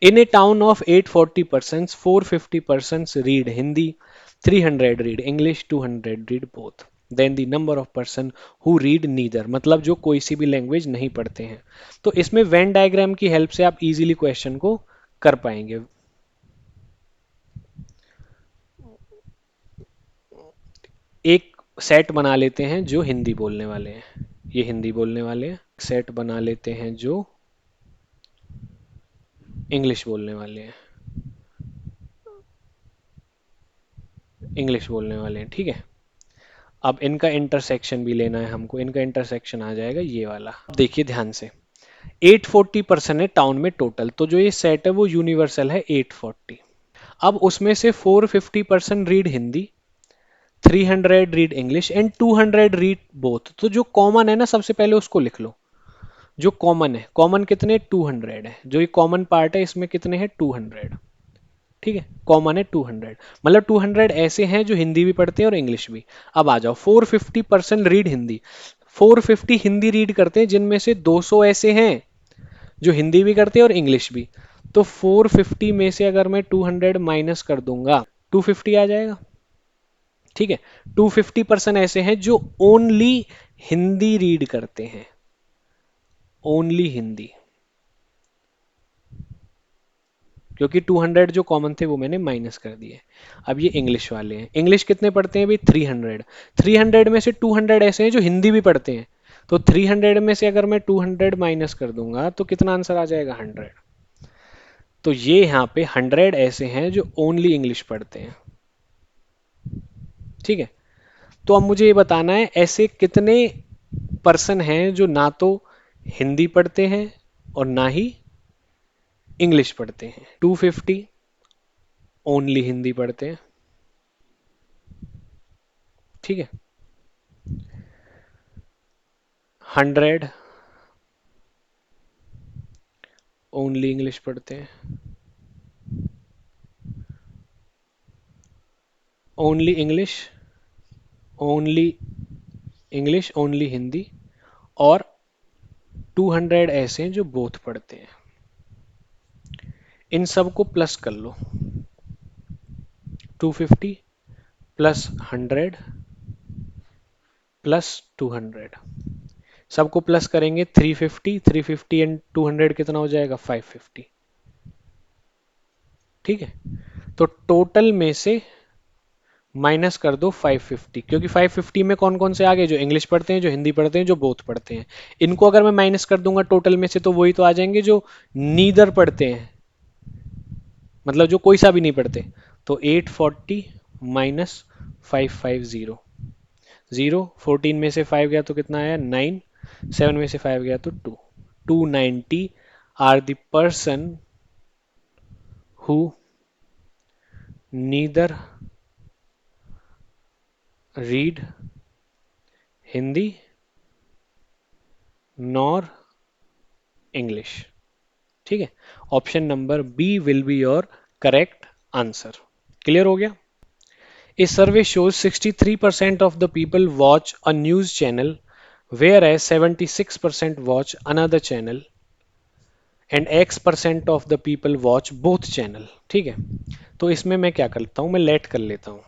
In a town of 840 persons, 450 persons read Hindi, 300 read English, 200 read both. Then the number of person who read neither, मतलब जो कोई सी भी language नहीं पढ़ते हैं. तो इसमें वेन डायग्राम की हेल्प से आप इजीली क्वेश्चन को कर पाएंगे. एक सेट बना लेते हैं जो हिंदी बोलने वाले हैं, ये हिंदी बोलने वाले हैं. सेट बना लेते हैं जो इंग्लिश बोलने वाले हैं, इंग्लिश बोलने वाले हैं. ठीक है. अब इनका इंटरसेक्शन भी लेना है हमको. इनका इंटरसेक्शन आ जाएगा ये वाला. देखिए ध्यान से, 840 पर्सन है टाउन में टोटल, तो जो ये सेट है वो यूनिवर्सल है 840. अब उसमें से 450 person read Hindi, 300 read English and 200 read both. तो जो कॉमन है ना, सबसे पहले उसको लिख लो. जो कॉमन है, कॉमन कितने, 200 है. जो ये कॉमन पार्ट है इसमें कितने हैं, 200. ठीक है, कॉमन है 200. मतलब 200 ऐसे हैं जो हिंदी भी पढ़ते हैं और इंग्लिश भी. अब आ जाओ, 450% रीड हिंदी. 450 हिंदी रीड करते हैं, जिनमें से 200 ऐसे हैं जो हिंदी भी करते हैं और इंग्लिश भी. तो 450 में से अगर मैं 200 माइनस कर दूंगा, 250 आ जाएगा. ठीक है. 250% ऐसे हैं जो ओनली हिंदी रीड करते हैं, ओनली हिंदी. क्योंकि 200 जो कॉमन थे वो मैंने माइनस कर दिए. अब ये इंग्लिश वाले हैं. इंग्लिश कितने पढ़ते हैं भाई, 300. 300 में से 200 ऐसे हैं जो हिंदी भी पढ़ते हैं. तो 300 में से अगर मैं 200 माइनस कर दूंगा तो कितना आंसर आ जाएगा, 100. तो ये यहाँ पे 100 ऐसे हैं जो ओनली इंग्लिश पढ़ते हैं. ठीक है. तो अब मुझे ये बताना है ऐसे कितने पर्सन हैं जो ना तो हिंदी पढ़ते हैं और ना ही इंग्लिश पढ़ते हैं. 250 ओनली हिंदी पढ़ते हैं. ठीक है. 100 ओनली इंग्लिश पढ़ते हैं. Only English, only English, only Hindi. और 200 ऐसे हैं जो बोथ पढ़ते हैं. इन सब को प्लस कर लो. 250 प्लस 100 प्लस 200. सबको प्लस करेंगे, 350. 350 एंड 200 कितना हो जाएगा, 550. ठीक है. तो टोटल में से माइनस कर दो 550, क्योंकि 550 में कौन कौन से आ गए, जो इंग्लिश पढ़ते हैं, जो हिंदी पढ़ते हैं, जो बोथ पढ़ते हैं. इनको अगर मैं माइनस कर दूंगा टोटल में से, तो वही तो आ जाएंगे जो नीदर पढ़ते हैं, मतलब जो कोई सा भी नहीं पढ़ते. तो 840 माइनस 550, 0. 14 में से 5 गया तो कितना आया, 9. 7 में से 5 गया तो 2. 290 are the person who neither read Hindi nor English. ठीक है. Option number B will be your correct answer. Clear हो गया. A survey shows 63% of the people watch a news channel, whereas 76% watch another channel and X% of the people watch both channel. ठीक है. तो इसमें मैं क्या करता हूं, मैं लेट कर लेता हूं.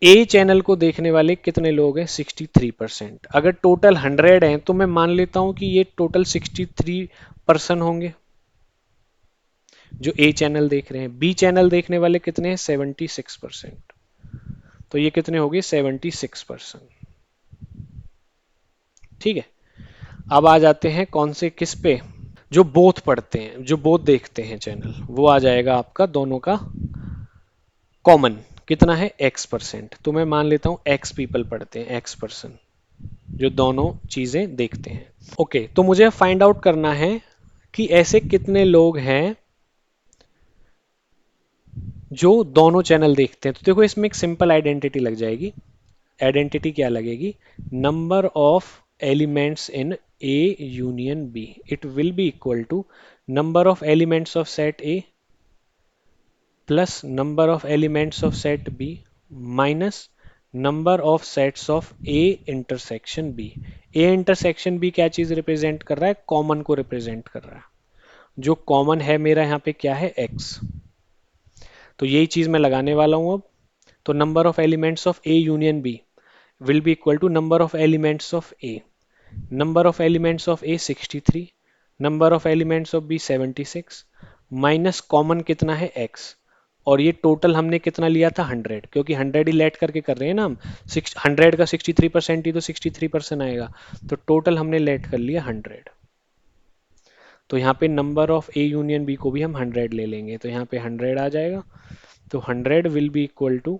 ए चैनल को देखने वाले कितने लोग हैं, 63%. अगर टोटल 100 हैं तो मैं मान लेता हूं कि ये टोटल 63 पर्सन होंगे जो ए चैनल देख रहे हैं. बी चैनल देखने वाले कितने हैं, 76%. तो ये कितने हो गए, 76%. ठीक है. अब आ जाते हैं कौन से, किस पे, जो बोथ पढ़ते हैं, जो बोथ देखते हैं चैनल, वो आ जाएगा आपका दोनों का कॉमन. कितना है, X%. तो मैं मान लेता हूं X पीपल पढ़ते हैं, X% जो दोनों चीजें देखते हैं. ओके. तो मुझे फाइंड आउट करना है कि ऐसे कितने लोग हैं जो दोनों चैनल देखते हैं. तो देखो इसमें एक सिंपल आइडेंटिटी लग जाएगी. आइडेंटिटी क्या लगेगी, number of elements in A union B, it will be equal to number of elements of set A plus number of elements of set B minus number of sets of A intersection B. A intersection B क्या चीज represent कर रहा है, common को represent कर रहा है. जो कॉमन है मेरा यहाँ पे क्या है, x। तो यही चीज मैं लगाने वाला हूँ अब। तो number of elements of A union B will be equal to number of elements of A. Number of elements of A 63, number of elements of B 76, minus common कितना है x। और ये टोटल हमने कितना लिया था 100, क्योंकि 100 ही लेट करके कर रहे हैं ना हम। 100 का 63% ही तो 63% आएगा। तो टोटल हमने लेट कर लिया 100। तो यहाँ पे number of A union B को भी हम 100 ले लेंगे, तो यहाँ पे 100 आ जाएगा। तो 100 विल बी इक्वल टू,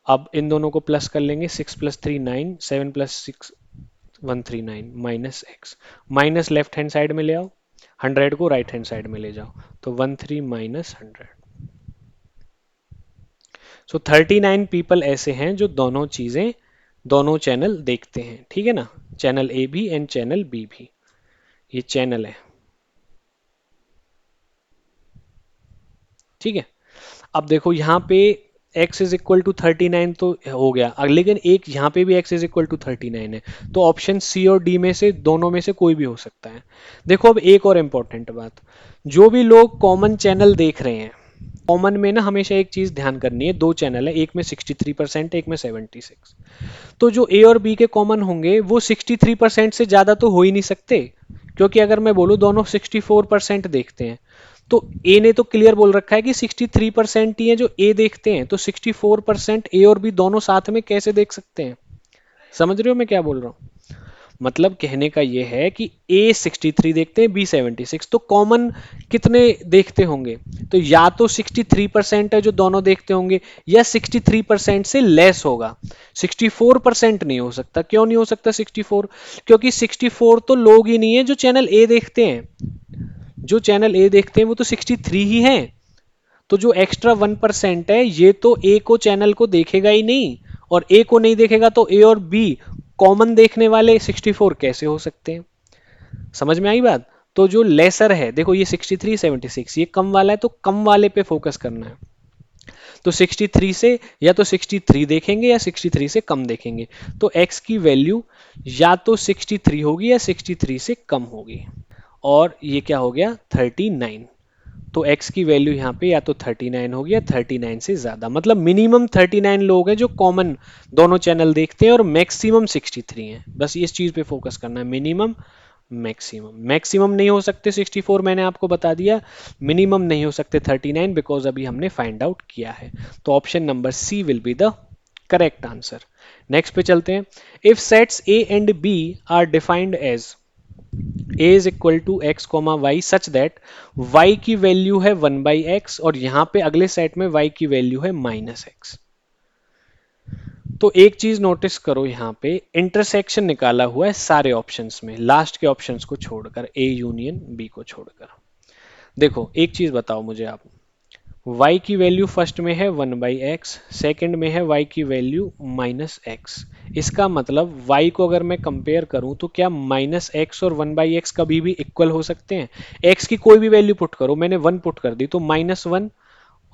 अब इन दोनों को प्लस कर लेंगे, 6 plus 3 9, 7 plus 6 139 minus x. Minus left hand side में ले आओ, 100 को राइट हैंड साइड में ले जाओ, तो 13 माइनस 100। सो 39 पीपल ऐसे हैं जो दोनों चीजें, दोनों चैनल देखते हैं, ठीक है ना, चैनल ए भी एंड चैनल बी भी। ये चैनल है, ठीक है। अब देखो यहाँ पे x इज इक्वल टू 39 तो हो गया, लेकिन एक यहाँ पे भी x इज इक्वल टू 39 है। तो ऑप्शन सी और डी में से, दोनों में से कोई भी हो सकता है। देखो अब एक और इम्पोर्टेंट बात, जो भी लोग कॉमन चैनल देख रहे हैं, कॉमन में ना हमेशा एक चीज ध्यान करनी है, दो चैनल है, एक में 63% एक में 76। तो जो ए और बी के कॉमन होंगे वो 63% से ज्यादा तो हो ही नहीं सकते, क्योंकि अगर मैं बोलूं दोनों 64% देखते हैं, तो ए ने तो क्लियर बोल रखा है कि 63% ही है जो ए देखते हैं, तो 64% ए और बी दोनों साथ में कैसे देख सकते हैं। समझ रहे हो मैं क्या बोल रहा हूँ। मतलब कहने का ये है कि ए 63 देखते हैं, बी 76, तो कॉमन कितने देखते होंगे। तो या तो 63% है जो दोनों देखते होंगे, या 63% से लेस होगा। 64% नहीं हो सकता। क्यों नहीं हो सकता 64? क्योंकि 64 तो लोग ही नहीं है जो चैनल ए देखते हैं। जो चैनल ए देखते हैं वो तो 63 ही हैं। तो जो एक्स्ट्रा 1% है ये तो ए को, चैनल को देखेगा ही नहीं, और ए को नहीं देखेगा तो ए और बी कॉमन देखने वाले 64 कैसे हो सकते हैं। समझ में आई बात। तो जो लेसर है, देखो ये 63 76, ये कम वाला है, तो कम वाले पे फोकस करना है। तो 63 से, या तो 63 देखेंगे या 63 से कम देखेंगे। तो x की वैल्यू या तो 63 होगी या 63 से कम होगी। और ये क्या हो गया 39। तो x की वैल्यू यहाँ पे या तो 39 होगी या 39 से ज्यादा, मतलब मिनिमम 39 लोग हैं जो कॉमन दोनों चैनल देखते हैं, और मैक्सिमम 63 हैं। बस इस चीज पे फोकस करना है, मिनिमम मैक्सिमम। मैक्सिमम नहीं हो सकते 64, मैंने आपको बता दिया। मिनिमम नहीं हो सकते 39, बिकॉज अभी हमने फाइंड आउट किया है। तो option number C will be the correct answer. Next पे चलते हैं। If sets A and B are defined as a is equal to x comma y such that y की वैल्यू है 1/x, और यहां पे अगले सेट में y की वैल्यू है -x। तो एक चीज नोटिस करो, यहाँ पे इंटरसेक्शन निकाला हुआ है सारे ऑप्शंस में, लास्ट के ऑप्शंस को छोड़कर, ए यूनियन बी को छोड़कर। देखो एक चीज बताओ मुझे आप, y की वैल्यू फर्स्ट में है 1/x, सेकंड में है y की वैल्यू -x। इसका मतलब y को अगर मैं कंपेयर करूं तो क्या -x और 1/x कभी भी इक्वल हो सकते हैं? x की कोई भी वैल्यू पुट करो, मैंने 1 पुट कर दी तो -1,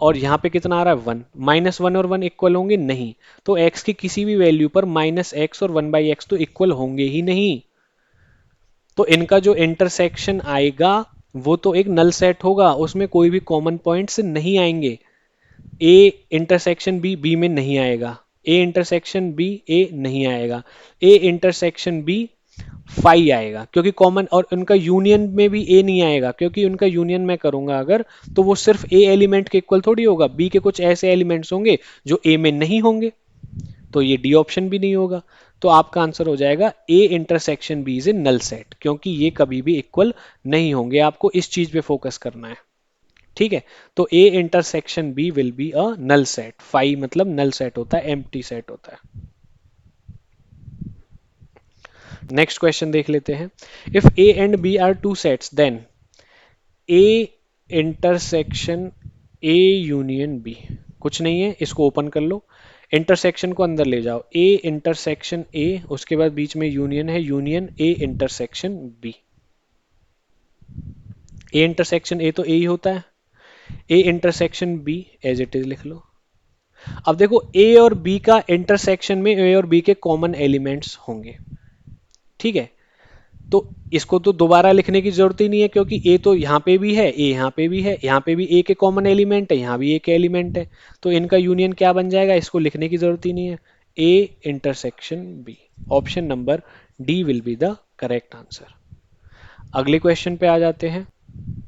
और यहाँ पे कितना आ रहा है 1, -1 और 1 इक्वल होंगे नहीं। तो x की किसी भी वैल्यू पर -x और 1/x तो इक्वल होंगे ही नहीं। तो इनका जो इंटरसेक्शन आएगा वो तो एक नल सेट होगा, उसमें कोई भी कॉमन पॉइंट्स नहीं आएंगे। ए इंटरसेक्शन बी बी में नहीं आएगा, ए इंटरसेक्शन बी ए नहीं आएगा, ए इंटरसेक्शन बी फाई आएगा, क्योंकि कॉमन, और उनका यूनियन में भी ए नहीं आएगा, क्योंकि उनका यूनियन मैं करूंगा अगर, तो वो सिर्फ ए एलिमेंट के इक्वल थोड़ी होगा, बी के कुछ ऐसे एलिमेंट्स होंगे जो ए में नहीं होंगे। तो ये डी ऑप्शन भी नहीं होगा। तो आपका आंसर हो जाएगा A intersection B is a null set, क्योंकि ये कभी भी इक्वल नहीं होंगे। आपको इस चीज पे फोकस करना है, ठीक है। तो A intersection B will be a null set. Phi मतलब नल सेट होता है, एम्प्टी सेट होता है। नेक्स्ट क्वेश्चन देख लेते हैं। If A and B are two sets then A intersection A union B. कुछ नहीं है, इसको ओपन कर लो, इंटरसेक्शन को अंदर ले जाओ, ए इंटरसेक्शन ए, उसके बाद बीच में यूनियन है, union A intersection B. A intersection A तो ए ही होता है, A intersection B as it is लिख लो। अब देखो ए और बी का इंटरसेक्शन में ए और बी के कॉमन एलिमेंट्स होंगे, ठीक है। तो इसको तो दोबारा लिखने की जरूरत ही नहीं है, क्योंकि ए तो यहाँ पे भी है, ए यहाँ पे भी है, यहाँ पे भी ए के कॉमन एलिमेंट है, यहाँ भी ए के एलिमेंट है, तो इनका यूनियन क्या बन जाएगा, इसको लिखने की जरूरत ही नहीं है, A intersection B. Option number D will be the correct answer. अगले क्वेश्चन पे आ जाते हैं।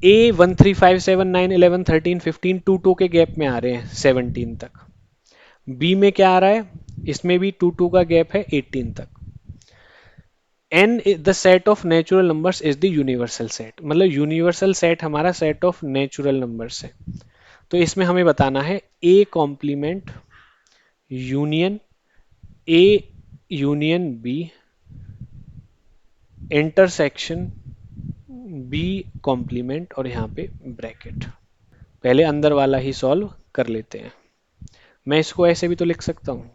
ए 1 3 5 7 9 11 13 15 टू टू के गैप में आ रहे हैं 17 तक। बी में क्या आ रहा है, इसमें भी टू टू का गैप है 18 तक। n the set of natural numbers is the universal set, मतलब यूनिवर्सल सेट हमारा सेट ऑफ नेचुरल नंबर्स है। तो इसमें हमें बताना है A complement union A union B intersection B complement, और यहाँ पे ब्रैकेट। पहले अंदर वाला ही सॉल्व कर लेते हैं। मैं इसको ऐसे भी तो लिख सकता हूँ,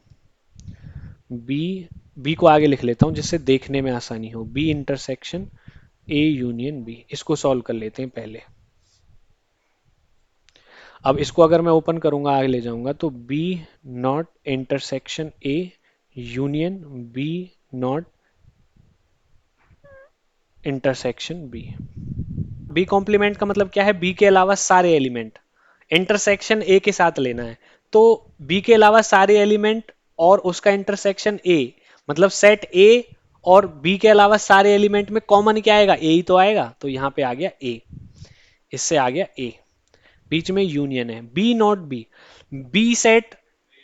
बी बी को आगे लिख लेता हूँ जिससे देखने में आसानी हो, B intersection A union B. इसको सॉल्व कर लेते हैं पहले। अब इसको अगर मैं ओपन करूंगा, आगे ले जाऊंगा, तो B naught intersection A union B naught intersection B. B complement का मतलब क्या है, बी के अलावा सारे एलिमेंट। इंटरसेक्शन ए के साथ लेना है, तो बी के अलावा सारे एलिमेंट और उसका इंटरसेक्शन ए, मतलब सेट ए और बी के अलावा सारे एलिमेंट में कॉमन क्या आएगा, ए ही तो आएगा, तो यहां पे आ गया ए, इससे आ गया ए। बीच में यूनियन है, बी नॉट बी, बी सेट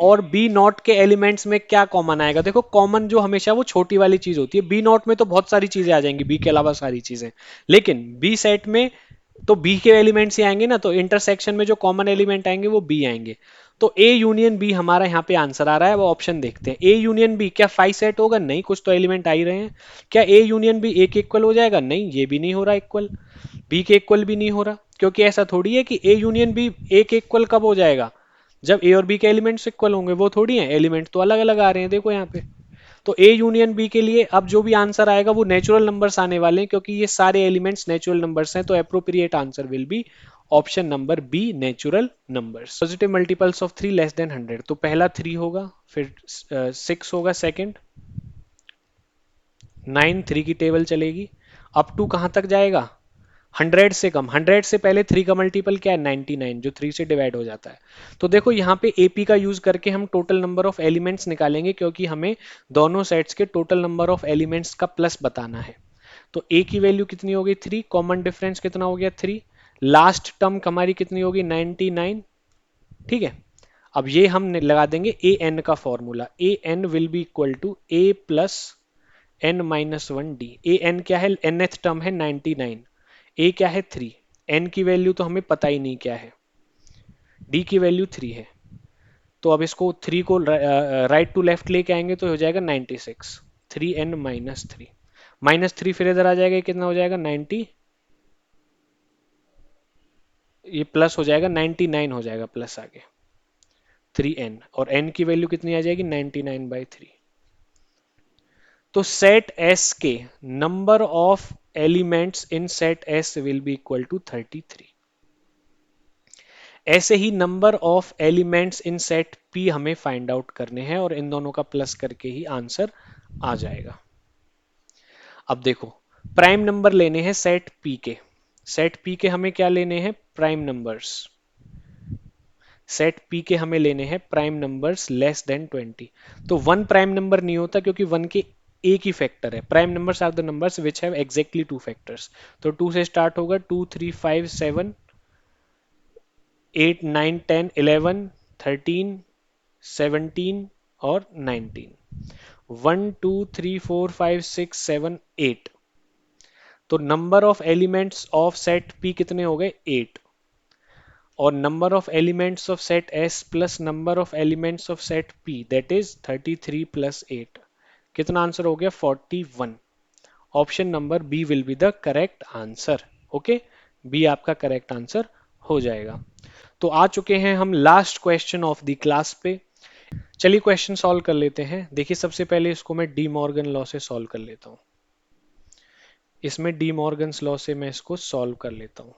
और बी नॉट के एलिमेंट्स में क्या कॉमन आएगा, देखो कॉमन जो हमेशा वो छोटी वाली चीज होती है, बी नॉट में तो बहुत सारी चीजें आ जाएंगी, बी के अलावा सारी चीजें, लेकिन बी सेट में तो बी के एलिमेंट्स ही आएंगे ना, तो इंटरसेक्शन में जो कॉमन एलिमेंट आएंगे वो बी आएंगे। तो ए यूनियन बी हमारा यहाँ पे आंसर आ रहा है। वो ऑप्शन देखते हैं, ए यूनियन बी, क्या 5 सेट होगा, नहीं, कुछ तो एलिमेंट आ ही रहे हैं। क्या ए यूनियन बी ए के इक्वल हो जाएगा, नहीं, ये भी नहीं हो रहा इक्वल, बी के इक्वल भी नहीं हो रहा, क्योंकि ऐसा थोड़ी है कि ए यूनियन बी ए के इक्वल कब हो जाएगा, जब ए और बी के एलिमेंट्स इक्वल होंगे, वो थोड़ी है, एलिमेंट तो अलग अलग आ रहे हैं, देखो यहाँ पे। तो ए यूनियन बी के लिए अब जो भी आंसर आएगा वो नेचुरल नंबर्स आने वाले हैं, क्योंकि ये सारे एलिमेंट्स नेचुरल नंबर्स हैं, तो appropriate answer will be option number B natural numbers. Positive multiples of 3 less than 100, तो पहला 3 होगा, फिर 6 होगा सेकंड, 9 3 की टेबल चलेगी, अप टू कहां तक जाएगा, 100 से कम, 100 से पहले 3 का मल्टीपल क्या है, 99, जो 3 से डिवाइड हो जाता है। तो देखो यहाँ पे एपी का यूज करके हम टोटल नंबर ऑफ एलिमेंट्स निकालेंगे, क्योंकि हमें दोनों सेट्स के टोटल नंबर ऑफ एलिमेंट्स का प्लस बताना है। तो ए की वैल्यू कितनी होगी 3, कॉमन डिफरेंस कितना हो गया 3, लास्ट टर्म हमारी कितनी होगी 99, ठीक है। अब ये हम लगा देंगे ए एन का formula, A N will be equal to A plus N minus one D. A N क्या है, nth टर्म है 99, ए क्या है 3, एन की वैल्यू तो हमें पता ही नहीं क्या है, डी की वैल्यू 3 है। तो अब इसको 3 को राइट टू लेफ्ट लेके आएंगे तो हो जाएगा 96, 3n minus three, minus three फिर इधर आ जाएगा, ये कितना हो जाएगा 90, ये प्लस हो जाएगा 99 हो जाएगा प्लस आगे 3n, और n की वैल्यू कितनी आ जाएगी 99/3। तो सेट S के number of elements in set S will be equal to 33। ऐसे ही number of elements in set P हमें फाइंड आउट करने हैं, और इन दोनों का प्लस करके ही आंसर आ जाएगा। अब देखो, प्राइम नंबर लेने हैं सेट P के, सेट P के हमें क्या लेने हैं, प्राइम नंबर्स, सेट P के हमें लेने हैं प्राइम नंबर्स लेस देन 20। तो वन प्राइम नंबर नहीं होता, क्योंकि वन के एक ही फैक्टर है, prime numbers are the numbers which have exactly two factors. तो 2 से स्टार्ट होगा, 2 3 5 7 8 9 10 11 13 17 और 19, 1 2 3 4 5 6 7 8। तो number of elements of set P कितने हो गए 8, और number of elements of set S plus number of elements of set P that is 33 plus 8, कितना आंसर हो गया 41। Option number B will be the correct answer. Okay, B आपका correct answer हो जाएगा। तो आ चुके हैं हम last question of the class पे। चलिए क्वेश्चन सॉल्व कर लेते हैं। देखिए सबसे पहले इसको मैं डी मॉर्गन लॉ से सॉल्व कर लेता हूं, इसमें डी मॉर्गन्स लॉ से मैं इसको सॉल्व कर लेता हूं।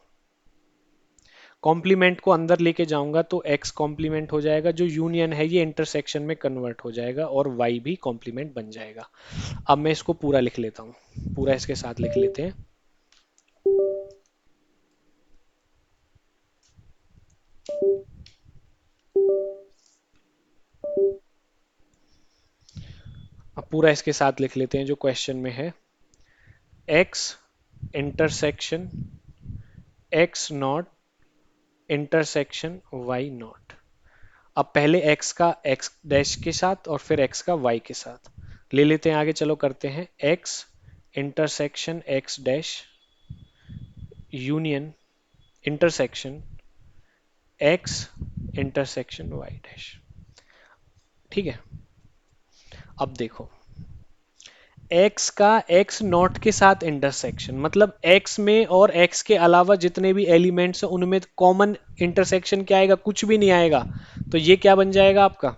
कॉम्प्लीमेंट को अंदर लेके जाऊंगा तो एक्स कॉम्प्लीमेंट हो जाएगा, जो यूनियन है ये इंटरसेक्शन में कन्वर्ट हो जाएगा और वाई भी कॉम्प्लीमेंट बन जाएगा। अब मैं इसको पूरा लिख लेता हूँ, पूरा इसके साथ लिख लेते हैं। अब पूरा इसके साथ लिख लेते हैं जो क्वेश्चन में है, X intersection X naught intersection Y naught. अब पहले x का x डैश के साथ और फिर x का y के साथ ले लेते हैं आगे, चलो करते हैं। x intersection x dash union intersection x intersection y dash. ठीक है, अब देखो x का x नॉट के साथ इंटरसेक्शन, मतलब x में और x के अलावा जितने भी एलिमेंट्स हैं उनमें कॉमन इंटरसेक्शन क्या आएगा, कुछ भी नहीं आएगा। तो ये क्या बन जाएगा आपका,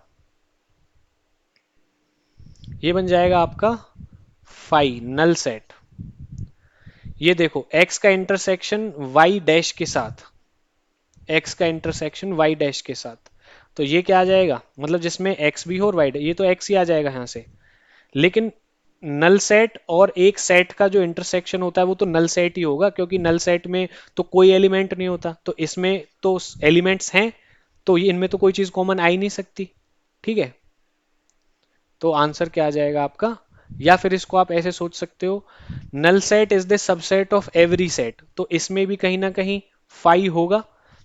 ये बन जाएगा आपका फाई नल सेट। ये देखो x का इंटरसेक्शन y डैश के साथ, x का इंटरसेक्शन y डैश के साथ, तो ये क्या आ जाएगा, मतलब जिसमें x भी हो और y, ये तो x ही आ जाएगा यहाँ से। लेकिन नल सेट और एक सेट का जो इंटरसेक्शन होता है वो तो नल सेट ही होगा, क्योंकि नल सेट में तो कोई एलिमेंट नहीं होता, तो इसमें तो एलिमेंट्स हैं, तो ये इनमें तो कोई चीज कॉमन आ ही नहीं सकती। ठीक है, तो आंसर क्या आ जाएगा आपका, या फिर इसको आप ऐसे सोच सकते हो, null set is the subset of every set, तो इसमें भी कहीं ना कहीं फाई होगा,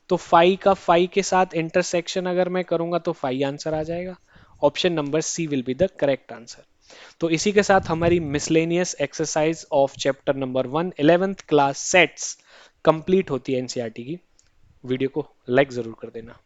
तो फाई का फाई के साथ इंटरसेक्शन अगर मैं करूंगा तो फाई आंसर आ जाएगा। Option number C will be the correct answer. तो इसी के साथ हमारी miscellaneous exercise of chapter number 1 11th class sets complete होती है एनसीईआरटी की। वीडियो को लाइक जरूर कर देना।